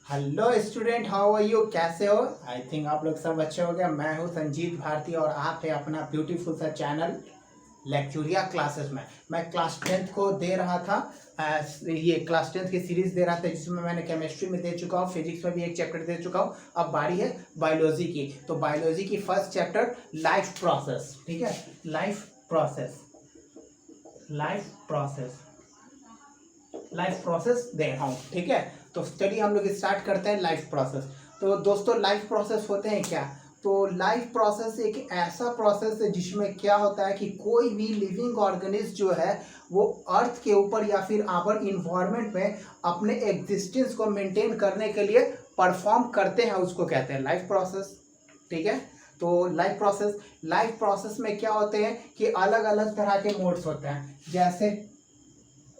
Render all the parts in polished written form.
Hello student, how are you? कैसे हो? I think आप लोग सब अच्छे हो गए। मैं हूं संजीत भारती और आप है अपना ब्यूटीफुल सा चैनल लेक्चुरिया क्लासेस में। मैं क्लास 10th को दे रहा था। ये क्लास 10th की सीरीज दे रहा था जिसमें मैंने केमिस्ट्री में दे चुका हूँ, फिजिक्स में भी एक चैप्टर दे चुका हूँ। अब बारी है बायोलॉजी की। तो बायोलॉजी की फर्स्ट चैप्टर लाइफ प्रोसेस, ठीक है। Life process, life process, life process दे रहा हूँ, ठीक है। तो चलिए हम लोग स्टार्ट करते हैं लाइफ प्रोसेस। तो दोस्तों लाइफ प्रोसेस होते हैं क्या? तो लाइफ प्रोसेस एक ऐसा प्रोसेस है जिसमें क्या होता है कि कोई भी लिविंग ऑर्गेनिज्म जो है वो अर्थ के ऊपर या फिर आवर इन्वायरमेंट में अपने एग्जिस्टेंस को मेंटेन करने के लिए परफॉर्म करते हैं, उसको कहते हैं लाइफ प्रोसेस, ठीक है। तो लाइफ प्रोसेस में क्या होते हैं कि अलग अलग तरह के मोड्स होते हैं, जैसे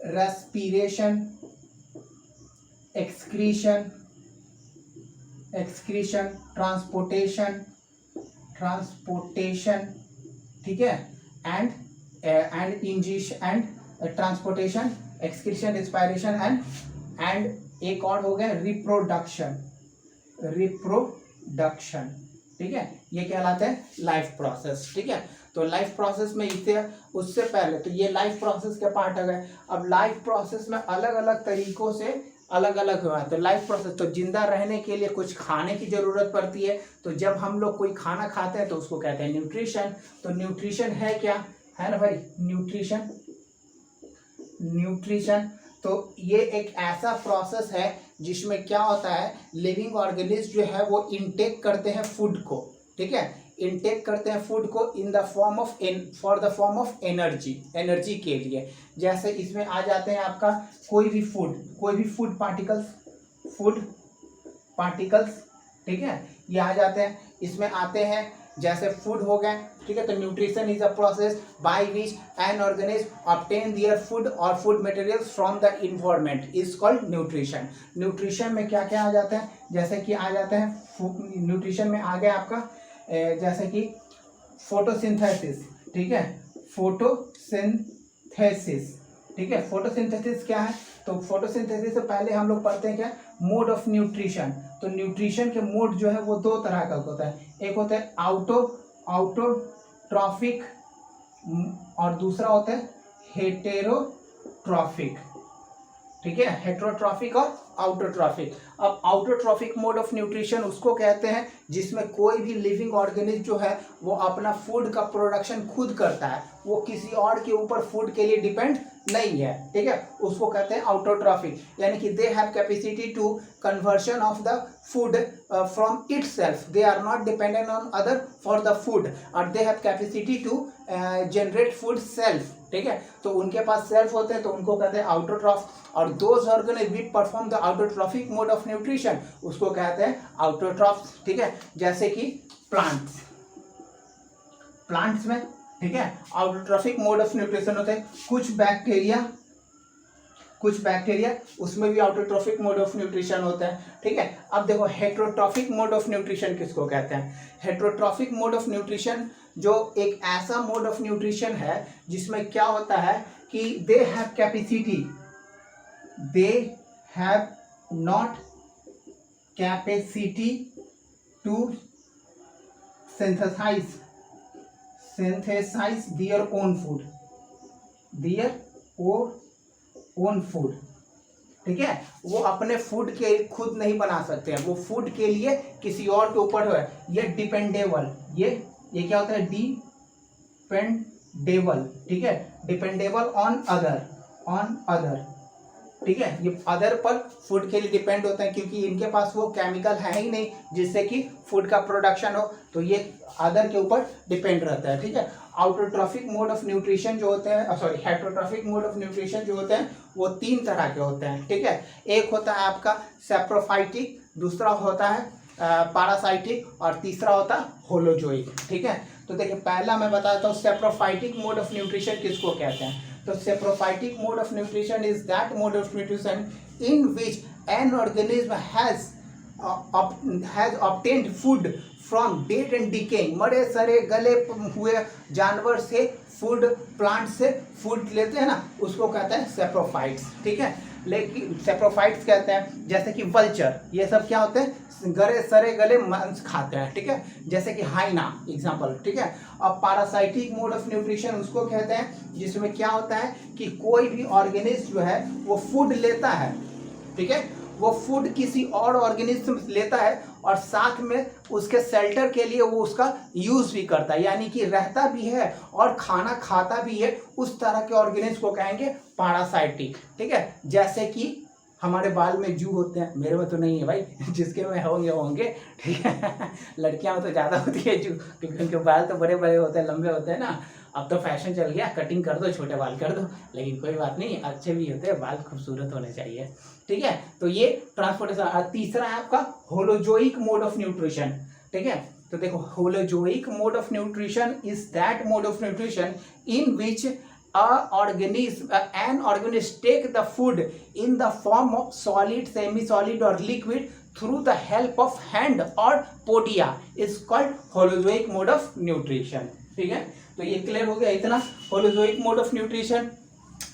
रेस्पिरेशन, एक्सक्रीशन, ट्रांसपोर्टेशन, ठीक है। And ingestion and transportation, excretion, respiration and एक और हो गया रिप्रोडक्शन, ठीक है। ये कहलाता है लाइफ प्रोसेस, ठीक है। तो लाइफ प्रोसेस में इसे उससे पहले तो ये लाइफ प्रोसेस के पार्ट आ गए। अब लाइफ प्रोसेस में अलग अलग तरीकों से अलग अलग हुआ। तो लाइफ प्रोसेस, तो जिंदा रहने के लिए कुछ खाने की जरूरत पड़ती है। तो जब हम लोग कोई खाना खाते हैं तो उसको कहते हैं न्यूट्रिशन। तो न्यूट्रिशन है क्या? है ना भाई, न्यूट्रिशन। तो ये एक ऐसा प्रोसेस है जिसमें क्या होता है, लिविंग ऑर्गेनिज्म जो है वो इनटेक करते हैं फूड को, ठीक है। इनटेक करते हैं फूड को in the form of for the form of energy के लिए। जैसे इसमें आ जाते हैं आपका कोई भी फूड पार्टिकल्स, ठीक है, ये आ जाते हैं। इसमें आते हैं जैसे फूड हो गए, ठीक है। तो nutrition is a process by which an organism obtain their food और food materials from the environment is called nutrition. Nutrition में क्या क्या आ जाता है, जैसे कि आ जाते हैं न्यूट्रिशन में आ गया आपका जैसे कि फोटोसिंथेसिस, ठीक है। ठीक है। फोटोसिंथेसिस क्या है? तो फोटोसिंथेसिस से पहले हम लोग पढ़ते हैं क्या, मोड ऑफ न्यूट्रिशन। तो न्यूट्रिशन के मोड जो है वो दो तरह का होता है। एक होता है आउटोट्रॉफिक और दूसरा होता है हेटेरोट्रॉफिक, ठीक है। हेटेरोट्रॉफिक और आउटोट्रॉफिक। अब आउटोट्रॉफिक मोड ऑफ न्यूट्रिशन उसको कहते हैं जिसमें कोई भी लिविंग ऑर्गेनिज्म जो है वो अपना फूड का प्रोडक्शन खुद करता है, वो किसी और के ऊपर फूड के लिए डिपेंड नहीं है, ठीक है। उसको कहते हैं आउटोट्रॉफिक, यानी कि they have capacity to conversion of the food from itself, they are not dependent on other for the food, और they have capacity to generate food self, ठीक है। तो उनके पास सेल्फ होते हैं तो उनको कहते हैं आउटोट्रॉफ। और those organism which perform the autotrophic mode of nutrition उसको कहते हैं आउटोट्रॉफ, ठीक है। जैसे कि प्लांट्स में, ठीक है, आउटोट्रॉफिक मोड ऑफ न्यूट्रिशन होते हैं। कुछ बैक्टीरिया उसमें भी आउटोट्रॉफिक मोड ऑफ न्यूट्रिशन होता है, ठीक है। अब देखो हेटेरोट्रॉफिक मोड ऑफ न्यूट्रिशन किसको कहते हैं? हेटेरोट्रॉफिक मोड ऑफ न्यूट्रिशन जो एक ऐसा मोड ऑफ न्यूट्रिशन है जिसमें क्या होता है कि they have not capacity to synthesize their own food, ठीक है। वो अपने फूड के खुद नहीं बना सकते हैं, वो फूड के लिए किसी और के ऊपर है। ये डिपेंडेबल, ये क्या होता है? डिपेंडेबल, ठीक है। डिपेंडेबल ऑन अदर, ठीक है। ये अदर पर फूड के लिए डिपेंड होते हैं क्योंकि इनके पास वो केमिकल है ही नहीं जिससे कि फूड का प्रोडक्शन हो, तो ये अदर के ऊपर डिपेंड रहता है, ठीक है। आउटोट्रॉफिक मोड ऑफ न्यूट्रिशन जो होते हैं, sorry, heterotrophic mode of nutrition जो होते हैं वो तीन तरह के होते हैं, ठीक है। एक होता है आपका सैप्रोफाइटिक, दूसरा होता है पैरासाइटिक और तीसरा होता है होलोजोइक, ठीक है। तो देखिए पहला मैं बताता हूँ सैप्रोफाइटिक मोड ऑफ न्यूट्रिशन किसको कहते हैं। तो saprophytic mode of nutrition is that mode of nutrition in which an organism has has obtained food from dead and decaying, मरे सरे गले हुए जानवर से फूड, प्लांट से फूड लेते हैं ना, उसको कहते हैं सेप्रोफाइट्स, ठीक है। लेकिन सेप्रोफाइट्स कहते हैं, जैसे कि वल्चर, ये सब क्या होते हैं, गरे सरे गले मांस खाते हैं, ठीक है, जैसे कि हाइना एग्जांपल, ठीक है। अब पैरासाइटिक मोड ऑफ न्यूट्रिशन उसको कहते हैं जिसमें क्या होता है कि कोई भी ऑर्गेनिज्म जो है वो फूड लेता है, ठीक है, वो फूड किसी और ऑर्गेनिज्म लेता है और साथ में उसके शेल्टर के लिए वो उसका यूज भी करता है, यानी कि रहता भी है और खाना खाता भी है, उस तरह के ऑर्गेनिज्म को कहेंगे पैरासाइटिक, ठीक है। जैसे कि हमारे बाल में जू होते हैं, मेरे में तो नहीं है भाई, जिसके में होंगे, ठीक है। लड़कियां में तो ज़्यादा होती है जू, क्योंकि उनके बाल तो बड़े बड़े होते हैं, लंबे होते हैं ना। अब तो फैशन चल गया, कटिंग कर दो, छोटे बाल कर दो, लेकिन कोई बात नहीं, अच्छे भी होते हैं बाल, खूबसूरत होने चाहिए, ठीक है। तो ये ट्रांसपोर्टेशन। तीसरा है आपका होलोजोइक मोड ऑफ न्यूट्रिशन, ठीक है। तो देखो, holozoic mode of nutrition is that mode of nutrition in which an organism take the food in the form of solid, semi-solid or liquid through the help of hand or podia is called holozoic mode of nutrition, ठीक है। तो ये clear हो गया इतना, holozoic mode of nutrition।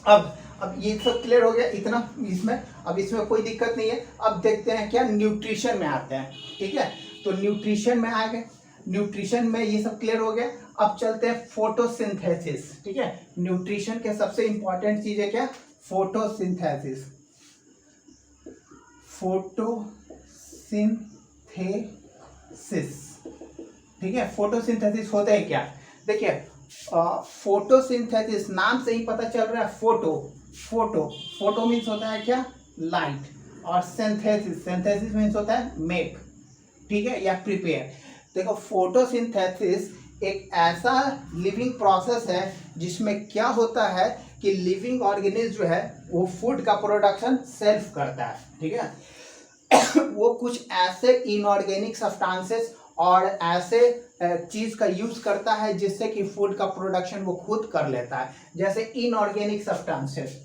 अब ये सब क्लियर हो गया इतना इसमें, अब इसमें कोई दिक्कत नहीं है। अब देखते हैं क्या, न्यूट्रिशन में आते हैं, ठीक है। तो न्यूट्रिशन में आ गए, न्यूट्रिशन में ये सब क्लियर हो गया। अब चलते हैं फोटोसिंथेसिस, ठीक है। न्यूट्रिशन के सबसे इंपॉर्टेंट चीज है क्या, फोटोसिंथेसिस। फोटोसिंथेसिस, ठीक है। फोटोसिंथेसिस होता है क्या, देखिए, फोटोसिंथेसिस नाम से ही पता चल रहा है, फोटो मीन्स होता है क्या, लाइट, और सिंथेसिस मीन्स होता है मेक, ठीक है, या प्रिपेयर। देखो, फोटोसिंथेसिस एक ऐसा लिविंग प्रोसेस है जिसमें क्या होता है कि लिविंग ऑर्गेनिज्म जो है वो फूड का प्रोडक्शन सेल्फ करता है, ठीक है। वो कुछ ऐसे इनऑर्गेनिक सब्सटेंसेस और ऐसे चीज का यूज करता है जिससे कि फूड का प्रोडक्शन वो खुद कर लेता है। जैसे इनऑर्गेनिक सब्सटेंसेस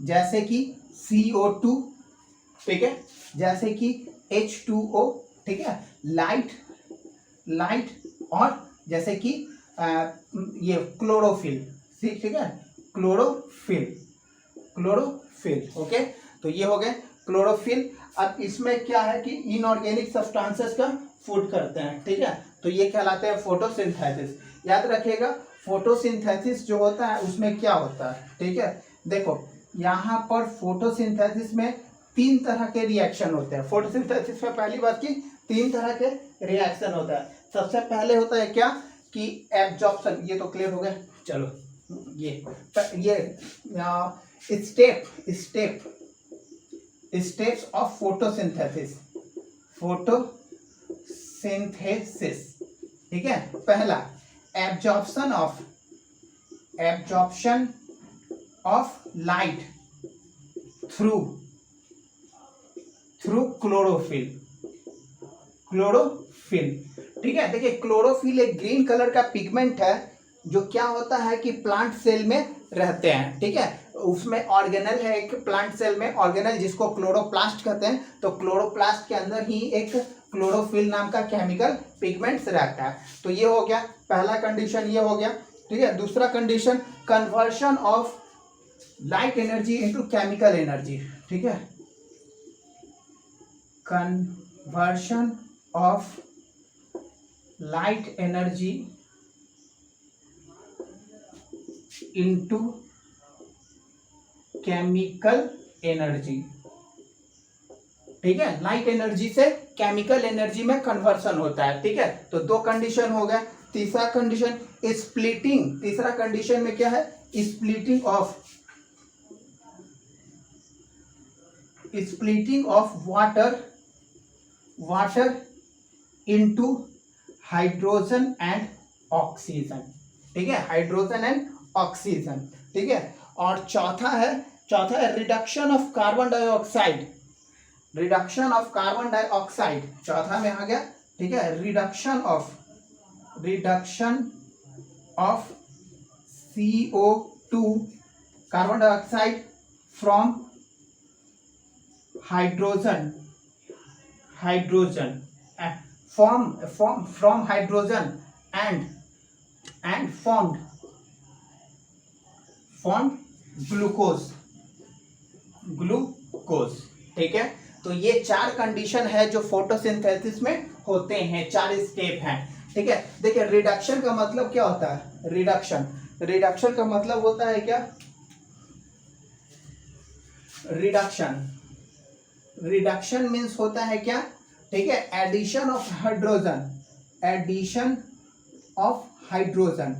जैसे कि CO2, ठीक है, जैसे कि H2O, ठीक है, लाइट, और जैसे कि ये क्लोरोफिल, ठीक है, क्लोरोफिल, ओके। तो ये हो गए क्लोरोफिल। अब इसमें क्या है कि इनऑर्गेनिक सब्सटेंसेस का फूड करते हैं, ठीक है, तो ये कहलाते हैं फोटोसिंथेसिस। याद रखिएगा, फोटोसिंथेसिस जो होता है उसमें क्या होता है, ठीक है। देखो, यहाँ पर फोटोसिंथेसिस में 3 तरह के रिएक्शन होते हैं। फोटोसिंथेसिस में पहली बात की 3 तरह के रिएक्शन होता है। सबसे पहले होता है क्या कि एब्जॉर्प्शन, ये तो क्लियर हो गया। चलो, ये स्टेप्स ऑफ फोटोसिंथेसिस, ठीक है। पहला, absorption of light through chlorophyll, ठीक है। देखिए, क्लोरोफिल एक ग्रीन कलर का पिगमेंट है जो क्या होता है कि प्लांट सेल में रहते हैं, ठीक है। उसमें ऑर्गेनल है एक प्लांट सेल में, ऑर्गेनल जिसको क्लोरोप्लास्ट कहते हैं। तो क्लोरोप्लास्ट के अंदर ही एक क्लोरोफिल नाम का केमिकल पिगमेंट्स रहता है। तो ये हो गया पहला कंडीशन, ये हो गया, ठीक है। दूसरा condition, conversion of light energy into chemical energy, ठीक है, conversion of light energy into chemical energy, ठीक है। लाइट एनर्जी से केमिकल एनर्जी में कन्वर्सन होता है, ठीक है। तो 2 कंडीशन हो गया। तीसरा कंडीशन स्प्लिटिंग, तीसरा कंडीशन में क्या है, splitting of water into hydrogen and oxygen, ठीक है, हाइड्रोजन एंड ऑक्सीजन, ठीक है। और चौथा है रिडक्शन ऑफ कार्बन डाइऑक्साइड, चौथा में आ गया, ठीक है। Reduction of CO2 carbon dioxide from hydrogen from hydrogen and formed glucose. ठीक है, तो ये 4 कंडीशन है जो फोटोसिंथेसिस में होते हैं, 4 स्टेप हैं। ठीक है, देखिए रिडक्शन का मतलब क्या होता है? रिडक्शन का मतलब होता है क्या? रिडक्शन मीन्स होता है क्या? ठीक है, एडिशन ऑफ हाइड्रोजन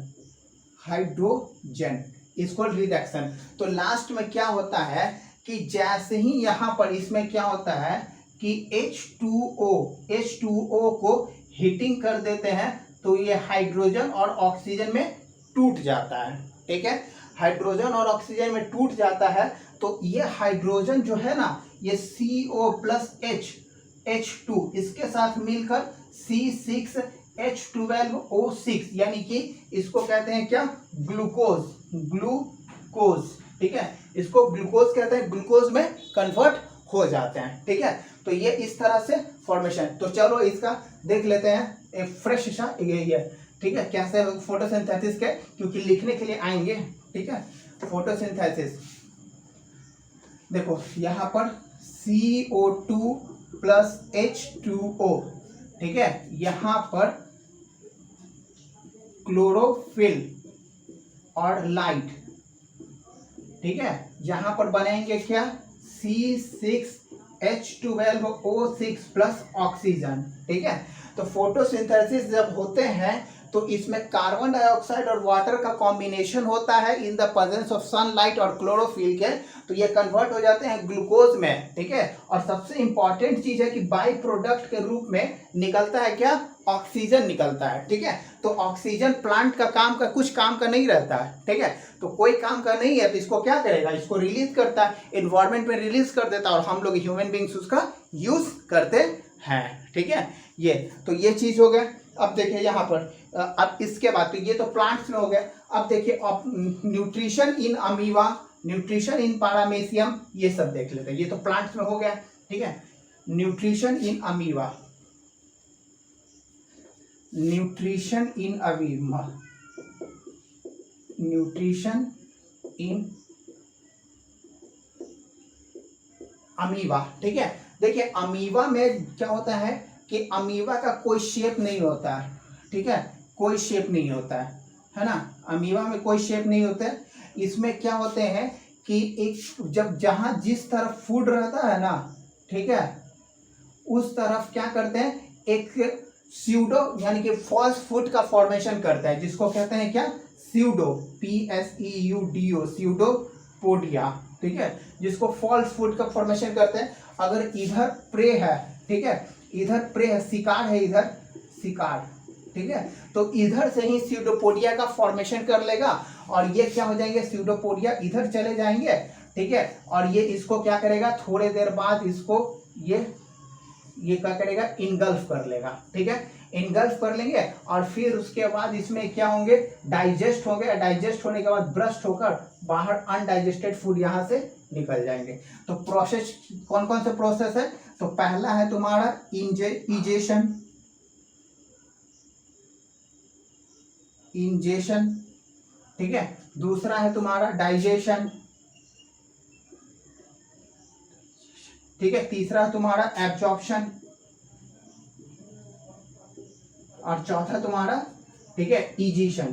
इसको रिडक्शन। तो लास्ट में क्या होता है कि जैसे ही यहां पर इसमें क्या होता है कि H2O को हीटिंग कर देते हैं तो ये हाइड्रोजन और ऑक्सीजन में टूट जाता है। ठीक है, हाइड्रोजन और ऑक्सीजन में टूट जाता है तो ये हाइड्रोजन जो है ना, ये CO+H2 इसके साथ मिलकर C6H12O6 यानी कि इसको कहते हैं क्या? ग्लूकोज। ठीक है, इसको ग्लूकोज कहते हैं, ग्लूकोज में कन्वर्ट हो जाते हैं। ठीक है, तो ये इस तरह से फॉर्मेशन। तो चलो इसका देख लेते हैं एक फ्रेश सा ये ठीक है, कैसे फोटोसिंथेसिस के, क्योंकि लिखने के लिए आएंगे। ठीक है, फोटोसिंथेसिस देखो यहाँ पर CO2+H2O। ठीक है, यहाँ पर क्लोरोफिल और लाइट। ठीक है, यहां पर बनाएंगे क्या? C6H12O6 plus oxygen. ठीक है, तो फोटोसिंथेसिस जब होते हैं तो इसमें कार्बन डाइऑक्साइड और वाटर का कॉम्बिनेशन होता है in the presence of sunlight और क्लोरोफिल के, तो ये कन्वर्ट हो जाते हैं ग्लूकोज में। ठीक है, और सबसे इंपॉर्टेंट चीज है कि बाई प्रोडक्ट के रूप में निकलता है क्या? ऑक्सीजन निकलता है। ठीक है, तो ऑक्सीजन प्लांट का कुछ काम का नहीं रहता है। ठीक है, तो कोई काम का नहीं है तो इसको क्या करेगा? इसको रिलीज करता है, एनवायरमेंट में रिलीज कर देता है और हम लोग ह्यूमन बींग्स उसका यूज करते हैं। ठीक है, ये चीज हो गया। अब देखिए यहाँ पर अब इसके बाद तो ये तो प्लांट्स में हो गया। अब देखिए nutrition in amoeba, nutrition in paramecium, ये सब देख लेते हैं। ये तो प्लांट्स में हो गया। ठीक है, nutrition in amoeba, nutrition in amoeba. ठीक है, देखिए अमीबा में क्या होता है कि अमीबा का कोई शेप नहीं होता है। ठीक है, कोई शेप नहीं होता है ना, अमीबा में कोई शेप नहीं होता है। इसमें क्या होते हैं कि एक जहां जिस तरफ फूड रहता है ना, ठीक है, उस तरफ क्या करते हैं? एक स्यूडो यानी कि फॉल्स फूड का फॉर्मेशन करता है, जिसको कहते हैं क्या? PSEUDO, pseudopodia. ठीक है, जिसको फॉल्स फूड का फॉर्मेशन करते हैं। अगर इधर प्रे है, ठीक है, इधर प्रे है, शिकार है, इधर शिकार। ठीक है, तो इधर से ही स्यूडोपोडिया का फॉर्मेशन कर लेगा और ये क्या हो जाएंगे? स्यूडोपोडिया इधर चले जाएंगे। ठीक है, और ये इसको क्या करेगा? थोड़े देर बाद इसको ये क्या करेगा? इनगल्फ कर लेगा। ठीक है, इनगल्फ कर लेंगे और फिर उसके बाद इसमें क्या होंगे? डाइजेस्ट होंगे। डाइजेस्ट होने के बाद ब्रस्ट होकर बाहर अनडाइजेस्टेड फूड यहाँ से निकल जाएंगे। तो प्रोसेस कौन कौन से प्रोसेस है? तो पहला है तुम्हारा इंजेशन। ठीक है, दूसरा है तुम्हारा डाइजेशन। ठीक है, तीसरा है तुम्हारा एब्जॉर्प्शन और चौथा तुम्हारा, ठीक है, इजेशन।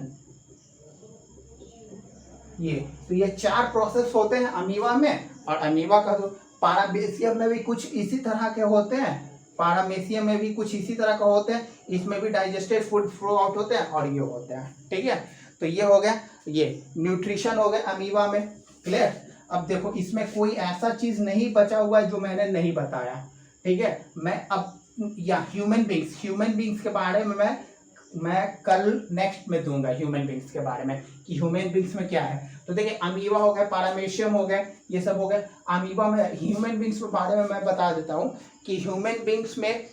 तो ये 4 प्रोसेस होते हैं अमीबा में। और अमीबा का तो पैरामेसियम में भी कुछ इसी तरह के होते हैं, इसमें भी डाइजेस्टेड फूड फ्लो आउट होते हैं और ये होते हैं। ठीक है, तो ये हो गया, ये न्यूट्रिशन हो गया अमीबा में। क्लियर? अब देखो इसमें कोई ऐसा चीज नहीं बचा हुआ है जो मैंने नहीं बताया। ठीक है, मैं अब या ह्यूमन बींग्स के बारे में मैं कल नेक्स्ट में दूंगा, ह्यूमन बींग्स के बारे में कि ह्यूमन बींग्स में क्या है। तो देखिए अमीबा हो गया, पैरामेशियम हो गया, ये सब हो गया। अमीबा में ह्यूमन बींग्स के बारे में मैं बता देता हूँ कि ह्यूमन बींग्स में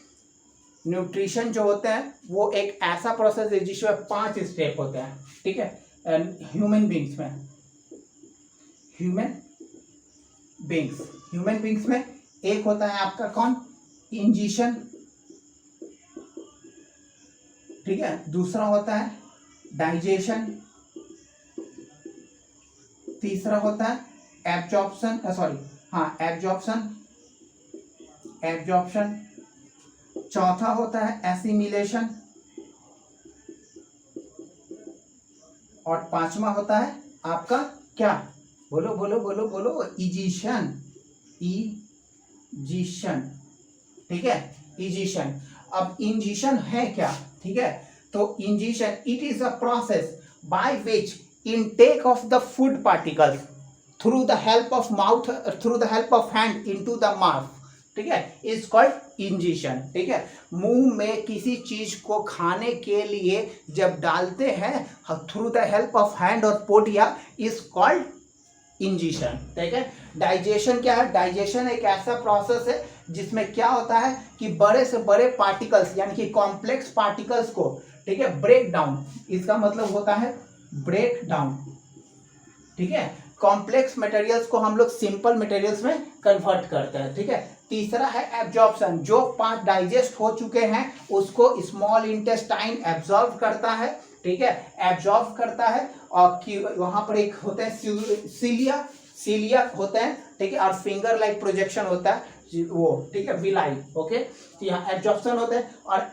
न्यूट्रिशन जो होते हैं वो एक ऐसा प्रोसेस है जिसमें 5 स्टेप होते हैं। ठीक है, ह्यूमन बींग्स ह्यूमन बींग्स में एक होता है आपका कौन, इंजेशन, ठीक है, दूसरा होता है डाइजेशन, तीसरा होता है एब्जॉर्प्शन, एब्जॉर्प्शन, चौथा होता है एसिमिलेशन, और पांचवा होता है आपका क्या, बोलो बोलो बोलो बोलो, इजिशन, ठीक है, इजिशन। अब इंजेशन है क्या, ठीक है, तो ingestion it is a process by which intake of the food particles through the help of mouth, through the help of hand into the mouth, ठीक है, इज कॉल्ड इंजेशन, ठीक है। मुंह में किसी चीज को खाने के लिए जब डालते हैं through the help of hand और पोटिया इज कॉल्ड इंजेशन, ठीक है। डाइजेशन क्या है, डाइजेशन एक ऐसा प्रोसेस है जिसमें क्या होता है कि बड़े से बड़े पार्टिकल्स यानी कि कॉम्प्लेक्स पार्टिकल्स को, ठीक है, ब्रेक डाउन, इसका मतलब होता है ब्रेक डाउन, ठीक है, कॉम्प्लेक्स मटेरियल्स को हम लोग सिंपल मटेरियल्स में कन्वर्ट करते हैं, ठीक है। तीसरा है एब्जॉर्प्शन, जो पार्ट डाइजेस्ट हो चुके हैं उसको स्मॉल इंटेस्टाइन एब्जॉर्ब करता है, ठीक है, एब्जॉर्ब करता है, और वहां पर एक होते हैं सीलिया होते हैं, ठीक है, और फिंगर लाइक प्रोजेक्शन होता है वो, ठीक है, विलाई, ओके। तो यहाँ एब्जॉर्प्शन होता है। और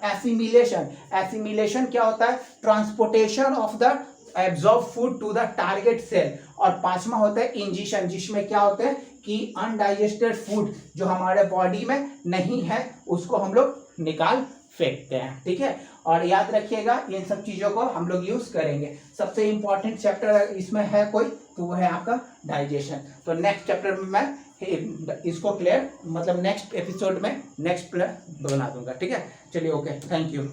एसिमिलेशन क्या होता है, transportation of the absorb food to the target cell. और पांचवा होता है इंजेशन, जिसमें क्या होता है कि अनडाइजेस्टेड फूड जो हमारे बॉडी में नहीं है उसको हम लोग निकाल फेंकते हैं, ठीक है। और याद रखिएगा इन सब चीजों को हम लोग यूज करेंगे। सबसे इंपॉर्टेंट चैप्टर इसमें है कोई तो वो है आपका डाइजेशन। तो नेक्स्ट चैप्टर में मैं इसको क्लियर, मतलब नेक्स्ट एपिसोड में नेक्स्ट बना दूंगा, ठीक है। चलिए, ओके, थैंक यू।